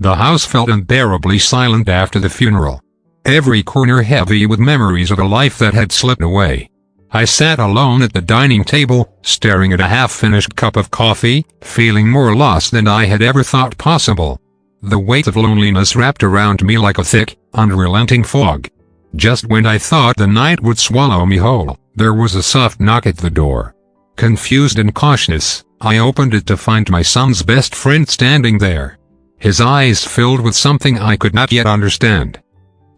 The house felt unbearably silent after the funeral. Every corner heavy with memories of a life that had slipped away. I sat alone at the dining table, staring at a half-finished cup of coffee, feeling more lost than I had ever thought possible. The weight of loneliness wrapped around me like a thick, unrelenting fog. Just when I thought the night would swallow me whole, there was a soft knock at the door. Confused and cautious, I opened it to find my son's best friend standing there. His eyes filled with something I could not yet understand.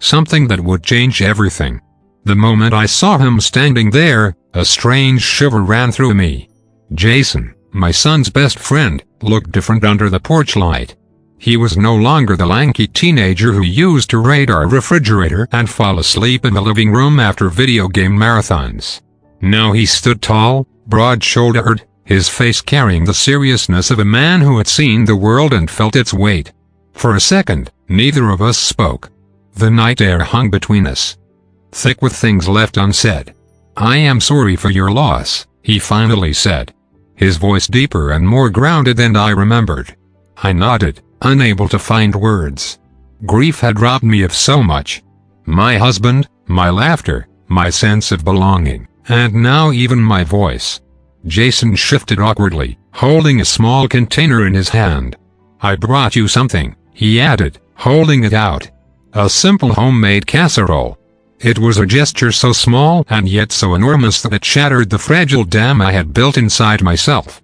Something that would change everything. The moment I saw him standing there, a strange shiver ran through me. Jason, my son's best friend, looked different under the porch light. He was no longer the lanky teenager who used to raid our refrigerator and fall asleep in the living room after video game marathons. Now he stood tall, broad-shouldered, his face carrying the seriousness of a man who had seen the world and felt its weight. For a second, neither of us spoke. The night air hung between us, thick with things left unsaid. "I am sorry for your loss," he finally said. His voice deeper and more grounded than I remembered. I nodded, unable to find words. Grief had robbed me of so much. My husband, my laughter, my sense of belonging, and now even my voice. Jason shifted awkwardly, holding a small container in his hand. "I brought you something," he added, holding it out. A simple homemade casserole. It was a gesture so small and yet so enormous that it shattered the fragile dam I had built inside myself.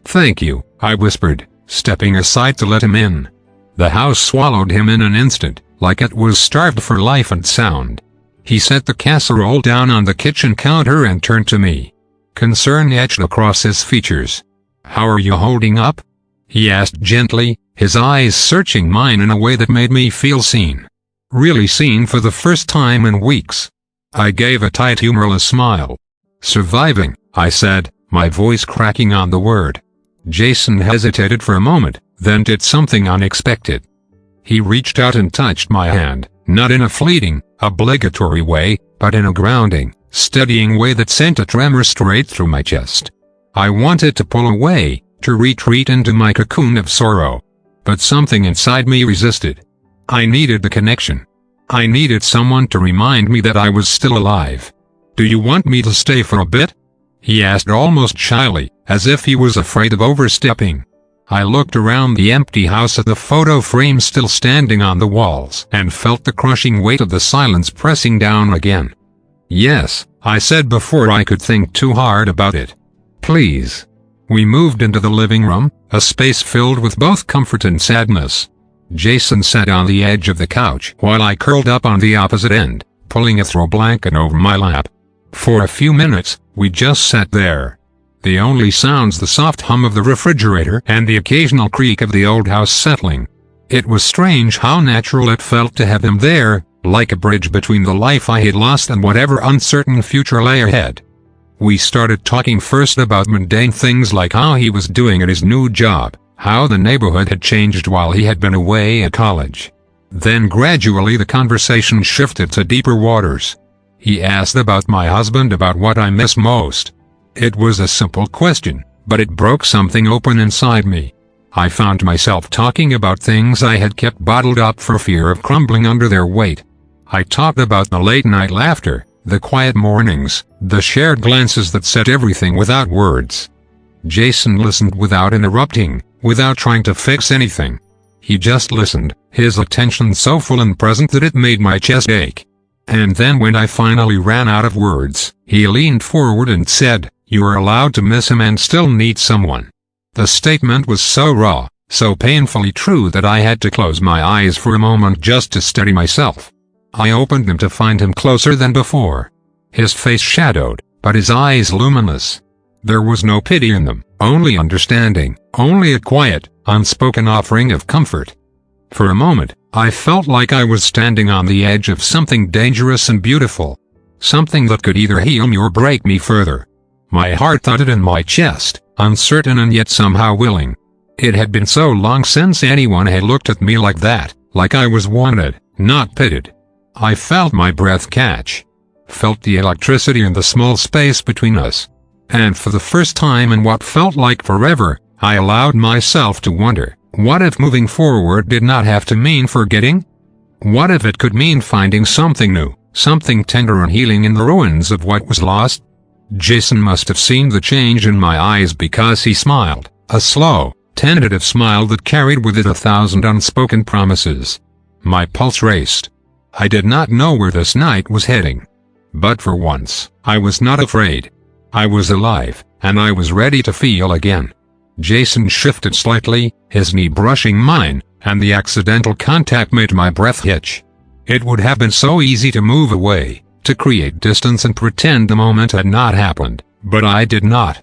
"Thank you," I whispered, stepping aside to let him in. The house swallowed him in an instant, like it was starved for life and sound. He set the casserole down on the kitchen counter and turned to me. Concern etched across his features. "How are you holding up?" he asked gently, his eyes searching mine in a way that made me feel seen. Really seen for the first time in weeks. I gave a tight humorless smile. "Surviving," I said, my voice cracking on the word. Jason hesitated for a moment, then did something unexpected. He reached out and touched my hand, not in a fleeting, obligatory way, but in a grounding, steadying way that sent a tremor straight through my chest. I wanted to pull away, to retreat into my cocoon of sorrow. But something inside me resisted. I needed the connection. I needed someone to remind me that I was still alive. "Do you want me to stay for a bit?" he asked almost shyly, as if he was afraid of overstepping. I looked around the empty house at the photo frames still standing on the walls and felt the crushing weight of the silence pressing down again. "Yes," I said before I could think too hard about it. "Please." We moved into the living room, a space filled with both comfort and sadness. Jason sat on the edge of the couch while I curled up on the opposite end, pulling a throw blanket over my lap. For a few minutes, we just sat there. The only sounds the soft hum of the refrigerator and the occasional creak of the old house settling. It was strange how natural it felt to have him there, like a bridge between the life I had lost and whatever uncertain future lay ahead. We started talking first about mundane things like how he was doing at his new job, how the neighborhood had changed while he had been away at college. Then gradually the conversation shifted to deeper waters. He asked about my husband, about what I miss most. It was a simple question, but it broke something open inside me. I found myself talking about things I had kept bottled up for fear of crumbling under their weight. I talked about the late-night laughter, the quiet mornings, the shared glances that said everything without words. Jason listened without interrupting, without trying to fix anything. He just listened, his attention so full and present that it made my chest ache. And then when I finally ran out of words, he leaned forward and said, "You are allowed to miss him and still need someone." The statement was so raw, so painfully true that I had to close my eyes for a moment just to steady myself. I opened them to find him closer than before. His face shadowed, but his eyes luminous. There was no pity in them, only understanding, only a quiet, unspoken offering of comfort. For a moment, I felt like I was standing on the edge of something dangerous and beautiful. Something that could either heal me or break me further. My heart thudded in my chest, uncertain and yet somehow willing. It had been so long since anyone had looked at me like that, like I was wanted, not pitied. I felt my breath catch. Felt the electricity in the small space between us. And for the first time in what felt like forever, I allowed myself to wonder, What if moving forward did not have to mean forgetting? What if it could mean finding something new, something tender and healing in the ruins of what was lost? Jason must have seen the change in my eyes because he smiled, a slow, tentative smile that carried with it 1,000 unspoken promises. My pulse raced. I did not know where this night was heading. But for once, I was not afraid. I was alive, and I was ready to feel again. Jason shifted slightly, his knee brushing mine, and the accidental contact made my breath hitch. It would have been so easy to move away, to create distance and pretend the moment had not happened, but I did not.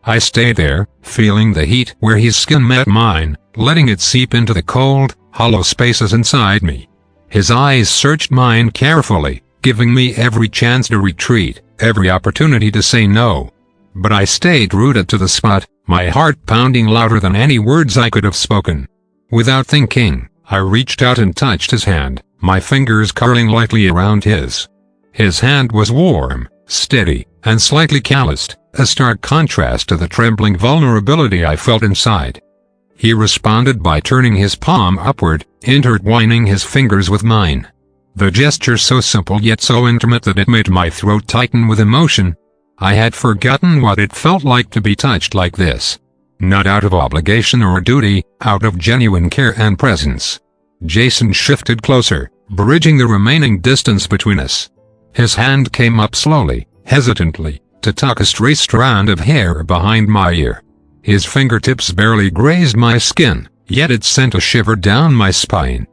I stayed there, feeling the heat where his skin met mine, letting it seep into the cold, hollow spaces inside me. His eyes searched mine carefully, giving me every chance to retreat, every opportunity to say no. But I stayed rooted to the spot, my heart pounding louder than any words I could have spoken. Without thinking, I reached out and touched his hand, my fingers curling lightly around his. His hand was warm, steady, and slightly calloused, a stark contrast to the trembling vulnerability I felt inside. He responded by turning his palm upward, intertwining his fingers with mine. The gesture so simple yet so intimate that it made my throat tighten with emotion. I had forgotten what it felt like to be touched like this. Not out of obligation or duty, out of genuine care and presence. Jason shifted closer, bridging the remaining distance between us. His hand came up slowly, hesitantly, to tuck a stray strand of hair behind my ear. His fingertips barely grazed my skin, yet it sent a shiver down my spine.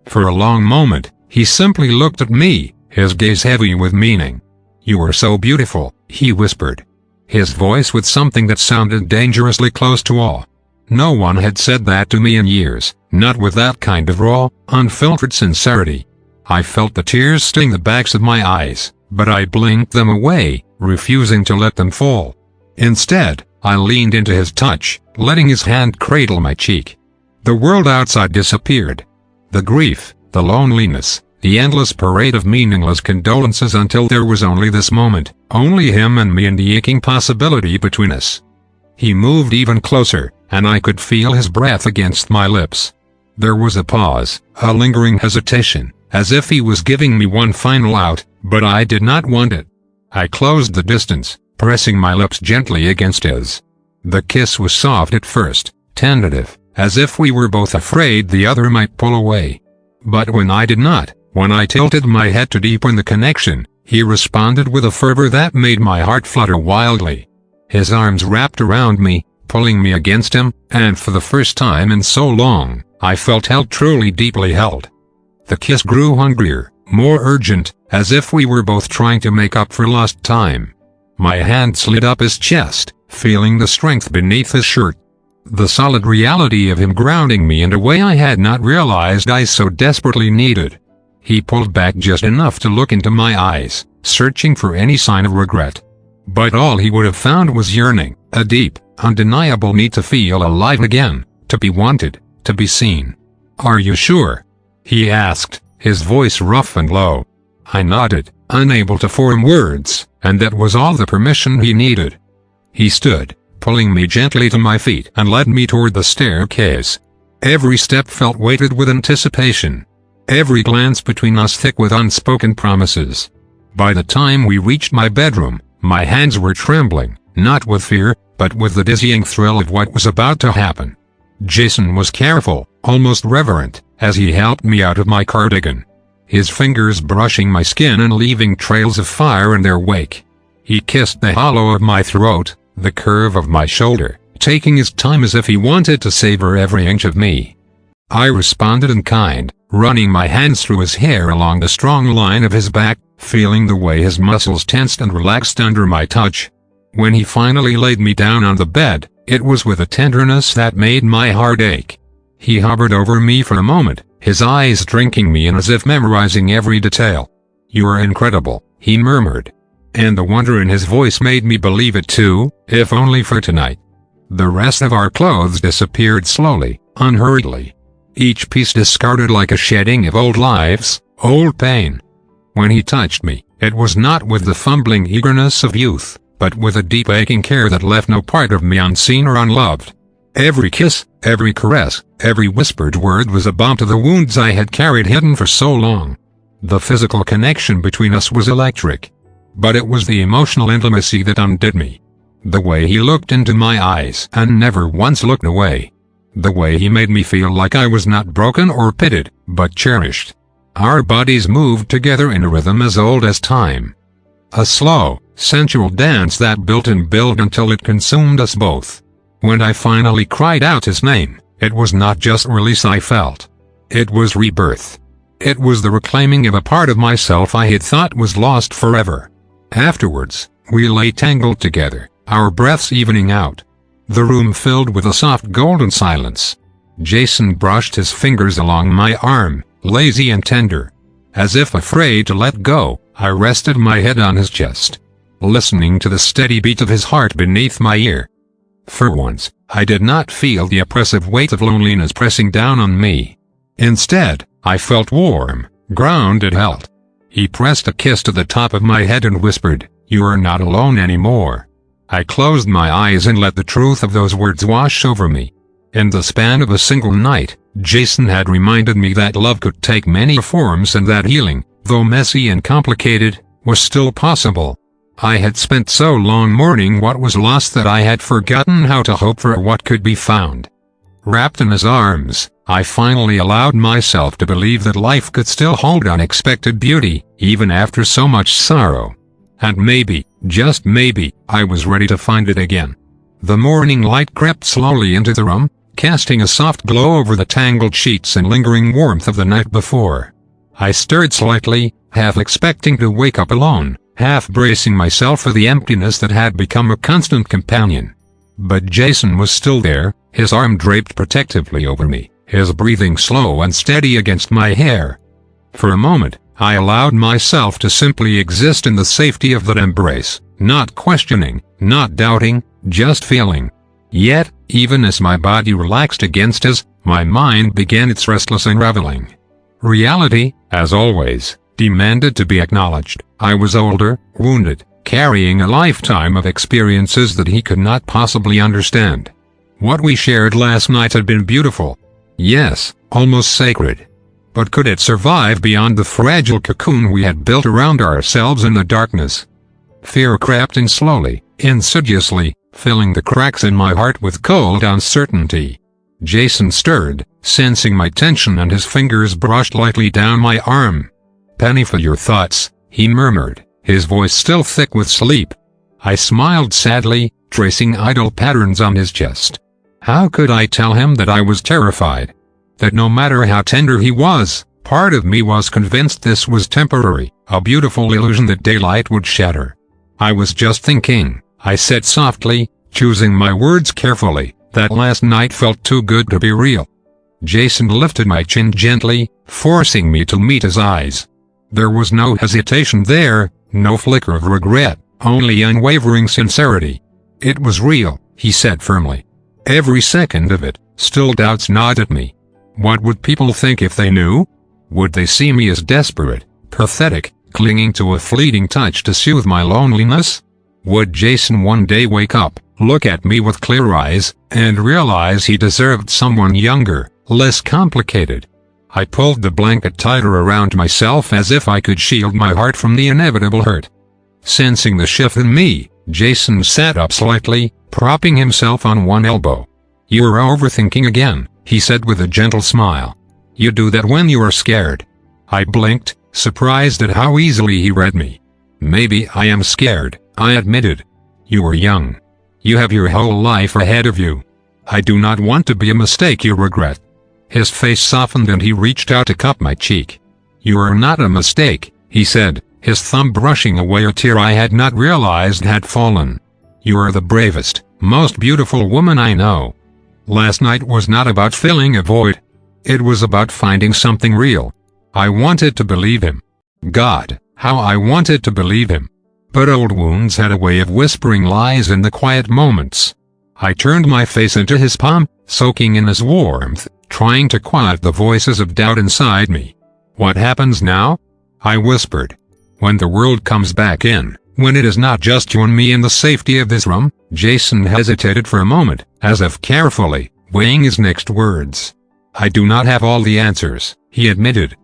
For a long moment, he simply looked at me, his gaze heavy with meaning. "You are so beautiful," he whispered. His voice with something that sounded dangerously close to awe. No one had said that to me in years, not with that kind of raw, unfiltered sincerity. I felt the tears sting the backs of my eyes, but I blinked them away, refusing to let them fall. Instead, I leaned into his touch, letting his hand cradle my cheek. The world outside disappeared. The grief, the loneliness, the endless parade of meaningless condolences until there was only this moment, only him and me and the aching possibility between us. He moved even closer, and I could feel his breath against my lips. There was a pause, a lingering hesitation, as if he was giving me one final out, but I did not want it. I closed the distance, pressing my lips gently against his. The kiss was soft at first, tentative, as if we were both afraid the other might pull away. But when I did not, when I tilted my head to deepen the connection, he responded with a fervor that made my heart flutter wildly. His arms wrapped around me, pulling me against him, and for the first time in so long, I felt held, truly deeply held. The kiss grew hungrier, more urgent, as if we were both trying to make up for lost time. My hand slid up his chest, feeling the strength beneath his shirt. The solid reality of him grounding me in a way I had not realized I so desperately needed. He pulled back just enough to look into my eyes, searching for any sign of regret. But all he would have found was yearning, a deep, undeniable need to feel alive again, to be wanted, to be seen. "Are you sure?" he asked, his voice rough and low. I nodded, unable to form words, and that was all the permission he needed. He stood, pulling me gently to my feet and led me toward the staircase. Every step felt weighted with anticipation. Every glance between us thick with unspoken promises. By the time we reached my bedroom, my hands were trembling, not with fear, but with the dizzying thrill of what was about to happen. Jason was careful, almost reverent, as he helped me out of my cardigan. His fingers brushing my skin and leaving trails of fire in their wake. He kissed the hollow of my throat, the curve of my shoulder, taking his time as if he wanted to savor every inch of me. I responded in kind, running my hands through his hair along the strong line of his back, feeling the way his muscles tensed and relaxed under my touch. When he finally laid me down on the bed, it was with a tenderness that made my heart ache. He hovered over me for a moment, his eyes drinking me in as if memorizing every detail. "You are incredible," he murmured. And the wonder in his voice made me believe it too, if only for tonight. The rest of our clothes disappeared slowly, unhurriedly. Each piece discarded like a shedding of old lives, old pain. When he touched me, it was not with the fumbling eagerness of youth, but with a deep aching care that left no part of me unseen or unloved. Every kiss, every caress, every whispered word was a balm to the wounds I had carried hidden for so long. The physical connection between us was electric. But it was the emotional intimacy that undid me. The way he looked into my eyes and never once looked away. The way he made me feel like I was not broken or pitted, but cherished. Our bodies moved together in a rhythm as old as time. A slow, sensual dance that built and built until it consumed us both. When I finally cried out his name, it was not just release I felt. It was rebirth. It was the reclaiming of a part of myself I had thought was lost forever. Afterwards, we lay tangled together, our breaths evening out. The room filled with a soft golden silence. Jason brushed his fingers along my arm, lazy and tender. As if afraid to let go, I rested my head on his chest, listening to the steady beat of his heart beneath my ear. For once, I did not feel the oppressive weight of loneliness pressing down on me. Instead, I felt warm, grounded, held. He pressed a kiss to the top of my head and whispered, "You are not alone anymore." I closed my eyes and let the truth of those words wash over me. In the span of a single night, Jason had reminded me that love could take many forms and that healing, though messy and complicated, was still possible. I had spent so long mourning what was lost that I had forgotten how to hope for what could be found. Wrapped in his arms, I finally allowed myself to believe that life could still hold unexpected beauty, even after so much sorrow. And maybe, just maybe, I was ready to find it again. The morning light crept slowly into the room, casting a soft glow over the tangled sheets and lingering warmth of the night before. I stirred slightly, half expecting to wake up alone, half bracing myself for the emptiness that had become a constant companion. But Jason was still there, his arm draped protectively over me, his breathing slow and steady against my hair. For a moment, I allowed myself to simply exist in the safety of that embrace, not questioning, not doubting, just feeling. Yet, even as my body relaxed against his, my mind began its restless unraveling. Reality, as always, demanded to be acknowledged. I was older, wounded, carrying a lifetime of experiences that he could not possibly understand. What we shared last night had been beautiful. Yes, almost sacred. But could it survive beyond the fragile cocoon we had built around ourselves in the darkness? Fear crept in slowly, insidiously, filling the cracks in my heart with cold uncertainty. Jason stirred, sensing my tension, and his fingers brushed lightly down my arm. "Penny, for your thoughts," he murmured, his voice still thick with sleep. I smiled sadly, tracing idle patterns on his chest. How could I tell him that I was terrified? That no matter how tender he was, part of me was convinced this was temporary, a beautiful illusion that daylight would shatter. "I was just thinking," I said softly, choosing my words carefully, "that last night felt too good to be real." Jason lifted my chin gently, forcing me to meet his eyes. There was no hesitation there, no flicker of regret, only unwavering sincerity. "It was real," he said firmly. "Every second of it." Still doubts gnawed at me. What would people think if they knew? Would they see me as desperate, pathetic, clinging to a fleeting touch to soothe my loneliness? Would Jason one day wake up, look at me with clear eyes, and realize he deserved someone younger, less complicated? I pulled the blanket tighter around myself as if I could shield my heart from the inevitable hurt. Sensing the shift in me, Jason sat up slightly, propping himself on one elbow. "You're overthinking again," he said with a gentle smile. "You do that when you are scared." I blinked, surprised at how easily he read me. "Maybe I am scared," I admitted. "You are young. You have your whole life ahead of you. I do not want to be a mistake you regret." His face softened and he reached out to cup my cheek. "You are not a mistake," he said, his thumb brushing away a tear I had not realized had fallen. "You are the bravest, most beautiful woman I know." Last night was not about filling a void. It was about finding something real. I wanted to believe him. God, how I wanted to believe him. But old wounds had a way of whispering lies in the quiet moments. I turned my face into his palm, soaking in his warmth, trying to quiet the voices of doubt inside me. "What happens now?" I whispered. "When the world comes back in, when it is not just you and me in the safety of this room, Jason hesitated for a moment, as if carefully weighing his next words. "I do not have all the answers," he admitted.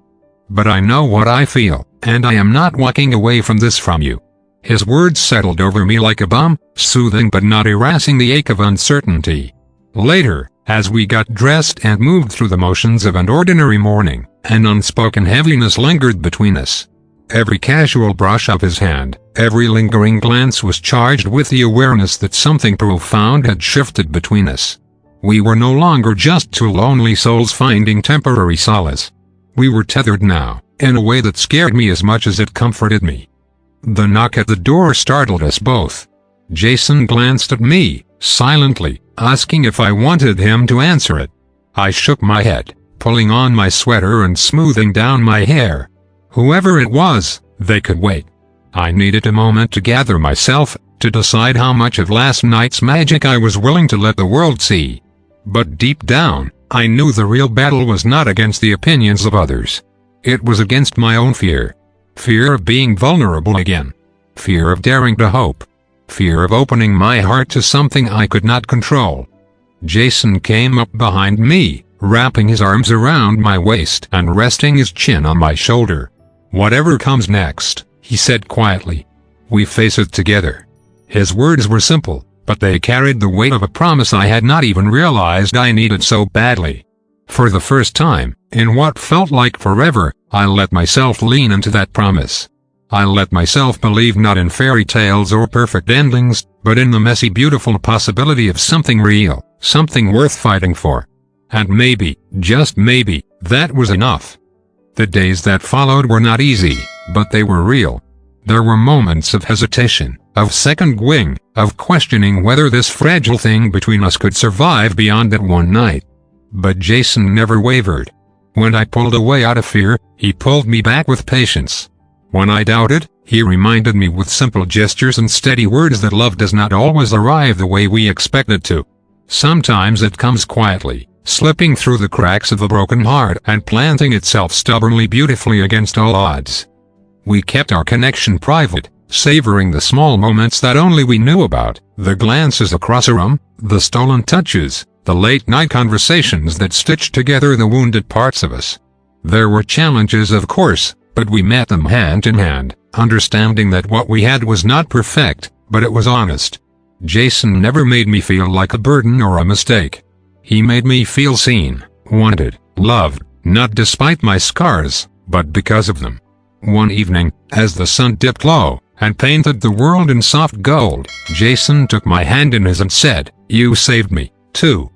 "But I know what I feel, and I am not walking away from this from you." His words settled over me like a balm, soothing but not erasing the ache of uncertainty. Later, as we got dressed and moved through the motions of an ordinary morning, an unspoken heaviness lingered between us. Every casual brush of his hand, every lingering glance was charged with the awareness that something profound had shifted between us. We were no longer just two lonely souls finding temporary solace. We were tethered now, in a way that scared me as much as it comforted me. The knock at the door startled us both. Jason glanced at me, silently, asking if I wanted him to answer it. I shook my head, pulling on my sweater and smoothing down my hair. Whoever it was, they could wait. I needed a moment to gather myself, to decide how much of last night's magic I was willing to let the world see. But deep down, I knew the real battle was not against the opinions of others. It was against my own fear. Fear of being vulnerable again. Fear of daring to hope. Fear of opening my heart to something I could not control. Jason came up behind me, wrapping his arms around my waist and resting his chin on my shoulder. "Whatever comes next," he said quietly, "we face it together." His words were simple, but they carried the weight of a promise I had not even realized I needed so badly. For the first time, in what felt like forever, I let myself lean into that promise. I let myself believe not in fairy tales or perfect endings, but in the messy, beautiful possibility of something real, something worth fighting for. And maybe, just maybe, that was enough. The days that followed were not easy, but they were real. There were moments of hesitation, of second wing, of questioning whether this fragile thing between us could survive beyond that one night. But Jason never wavered. When I pulled away out of fear, he pulled me back with patience. When I doubted, he reminded me with simple gestures and steady words that love does not always arrive the way we expect it to. Sometimes it comes quietly, slipping through the cracks of a broken heart and planting itself stubbornly beautifully against all odds. We kept our connection private, savoring the small moments that only we knew about, the glances across a room, the stolen touches, the late-night conversations that stitched together the wounded parts of us. There were challenges, of course, but we met them hand in hand, understanding that what we had was not perfect, but it was honest. Jason never made me feel like a burden or a mistake. He made me feel seen, wanted, loved, not despite my scars, but because of them. One evening, as the sun dipped low and painted the world in soft gold, Jason took my hand in his and said, "You saved me, too."